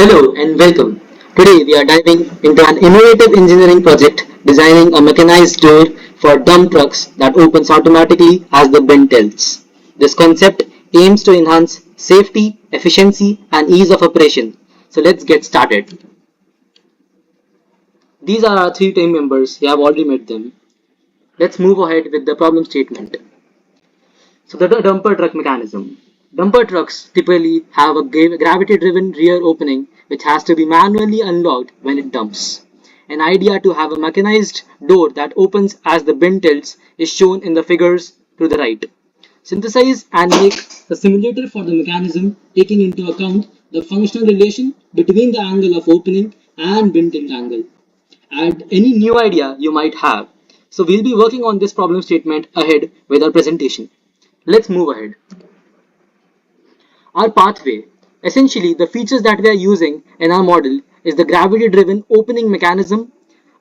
Hello and welcome. Today we are diving into an innovative engineering project designing a mechanized door for dump trucks that opens automatically as the bin tilts. This concept aims to enhance safety, efficiency, and ease of operation. So let's get started. These are our three team members. You have already met them. Let's move ahead with the problem statement. So the dumper truck mechanism. Dumper trucks typically have a gravity-driven rear opening which has to be manually unlocked when it dumps. An idea to have a mechanized door that opens as the bin tilts is shown in the figures to the right. Synthesize and make a simulator for the mechanism taking into account the functional relation between the angle of opening and bin tilt angle. Add any new idea you might have. So we'll be working on this problem statement ahead with our presentation. Let's move ahead. Our pathway. Essentially, the features that we are using in our model is the gravity-driven opening mechanism,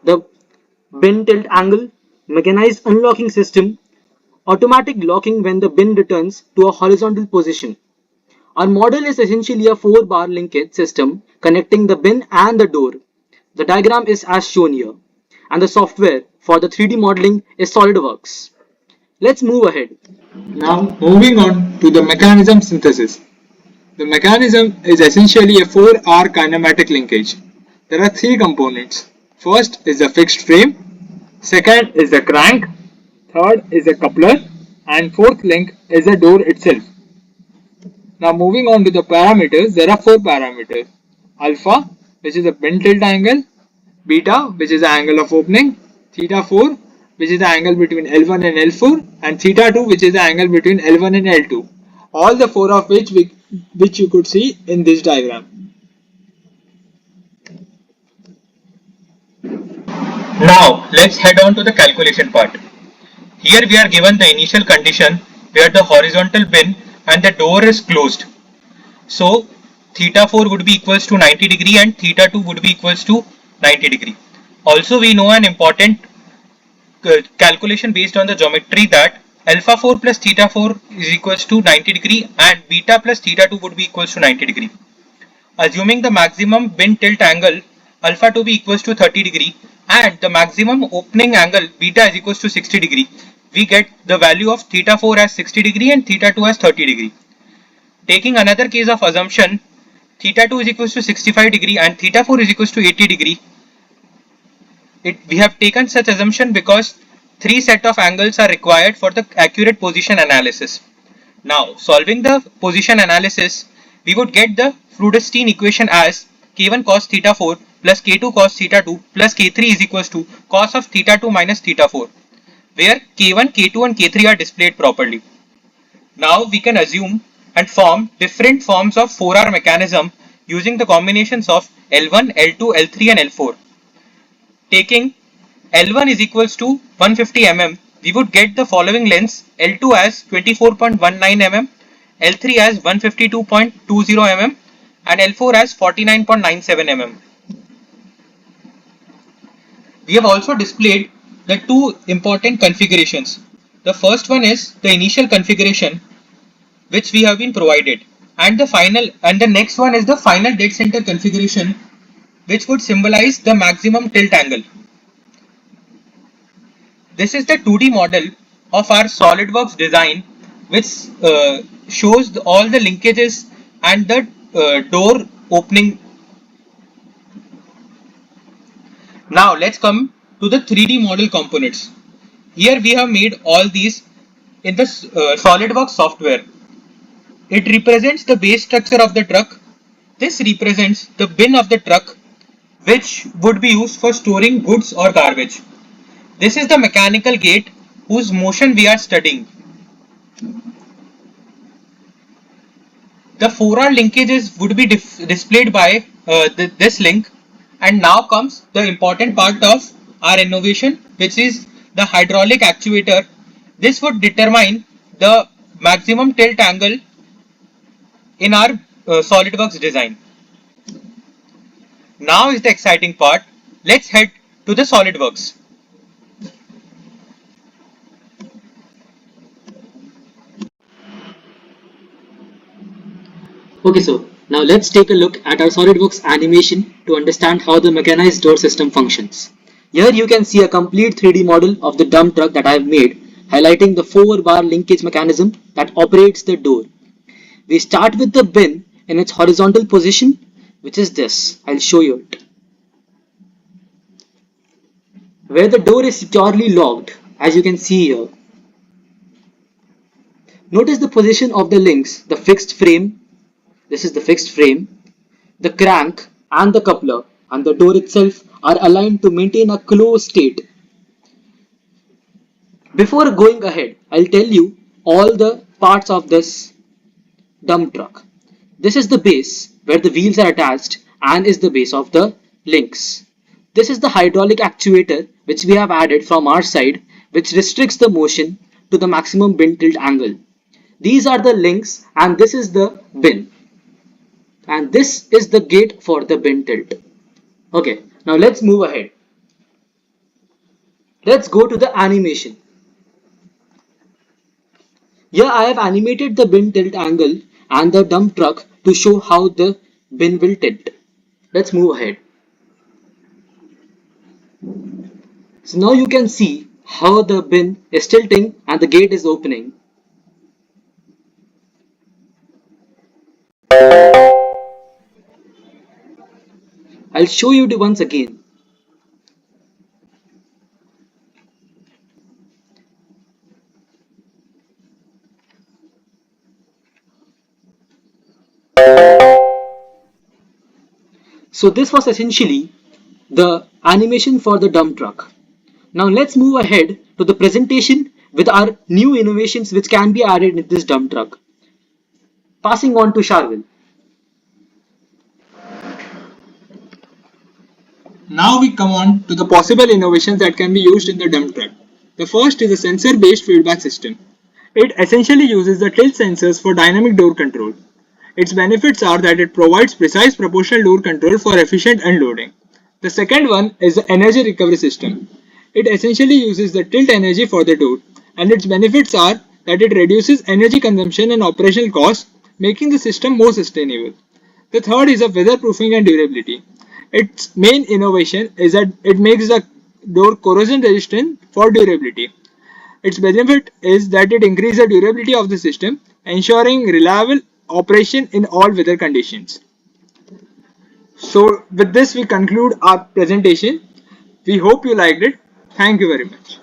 the bin tilt angle, mechanized unlocking system, automatic locking when the bin returns to a horizontal position. Our model is essentially a 4-bar linkage system connecting the bin and the door. The diagram is as shown here, and the software for the 3D modeling is SolidWorks. Let's move ahead. Now moving on to the mechanism synthesis. The mechanism is essentially a 4R kinematic linkage. There are three components. First is the fixed frame, second is the crank, third is the coupler, and fourth link is the door itself. Now moving on to the parameters, there are four parameters. Alpha, which is the bin tilt angle, beta, which is the angle of opening, theta 4, which is the angle between L1 and L4, and theta 2, which is the angle between L1 and L2. All the four of which you could see in this diagram. Now let's head on to the calculation part. Here we are given the initial condition where the horizontal bin and the door is closed. So theta 4 would be equals to 90 degree and theta 2 would be equals to 90 degree. Also we know an important calculation based on the geometry that alpha 4 plus theta 4 is equals to 90 degree and beta plus theta 2 would be equals to 90 degree. Assuming the maximum bin tilt angle alpha to be equals to 30 degree and the maximum opening angle beta is equals to 60 degree, we get the value of theta 4 as 60 degree and theta 2 as 30 degree. Taking another case of assumption, theta 2 is equals to 65 degree and theta 4 is equals to 80 degree. We have taken such assumption because three set of angles are required for the accurate position analysis. Now, solving the position analysis, we would get the Fluidstein equation as k1 cos theta 4 plus k2 cos theta 2 plus k3 is equals to cos of theta 2 minus theta 4, where k1, k2 and k3 are displayed properly. Now we can assume and form different forms of 4R mechanism using the combinations of L1, L2, L3 and L4. Taking L1 is equals to 150 mm, we would get the following lengths: L2 as 24.19 mm, L3 as 152.20 mm and L4 as 49.97 mm. We have also displayed the two important configurations. The first one is the initial configuration which we have been provided, and the next one is the final dead center configuration which would symbolize the maximum tilt angle. This is the 2D model of our SolidWorks design, which shows all the linkages and the door opening. Now let's come to the 3D model components. Here we have made all these in the SolidWorks software. It represents the base structure of the truck. This represents the bin of the truck, which would be used for storing goods or garbage. This is the mechanical gate whose motion we are studying. The 4R linkages would be displayed by this link, and now comes the important part of our innovation, which is the hydraulic actuator. This would determine the maximum tilt angle in our SolidWorks design. Now is the exciting part. Let's head to the SolidWorks. Okay, so Now let's take a look at our SolidWorks animation to understand how the mechanized door system functions. Here you can see a complete 3D model of the dump truck that I have made, highlighting the 4-bar linkage mechanism that operates the door. We start with the bin in its horizontal position, which is this. I'll show you it. Where the door is securely locked, as you can see here. Notice the position of the links, the fixed frame, this is the fixed frame, the crank and the coupler and the door itself are aligned to maintain a closed state. Before going ahead, I'll tell you all the parts of this dump truck. This is the base where the wheels are attached and is the base of the links. This is the hydraulic actuator which we have added from our side, which restricts the motion to the maximum bin tilt angle. These are the links and this is the bin. And this is the gate for the bin tilt. Okay, now let's move ahead. Let's go to the animation. Here I have animated the bin tilt angle and the dump truck to show how the bin will tilt. Let's move ahead. So now you can see how the bin is tilting and the gate is opening. I'll show you it once again. So this was essentially the animation for the dump truck. Now let's move ahead to the presentation with our new innovations which can be added in this dump truck. Passing on to Sharvil. Now we come on to the possible innovations that can be used in the dump truck. The first is a sensor-based feedback system. It essentially uses the tilt sensors for dynamic door control. Its benefits are that it provides precise proportional door control for efficient unloading. The second one is the energy recovery system. It essentially uses the tilt energy for the door, and its benefits are that it reduces energy consumption and operational costs, making the system more sustainable. The third is a weatherproofing and durability. Its main innovation is that it makes the door corrosion resistant for durability. Its benefit is that it increases the durability of the system, ensuring reliable operation in all weather conditions. So, with this, we conclude our presentation. We hope you liked it. Thank you very much.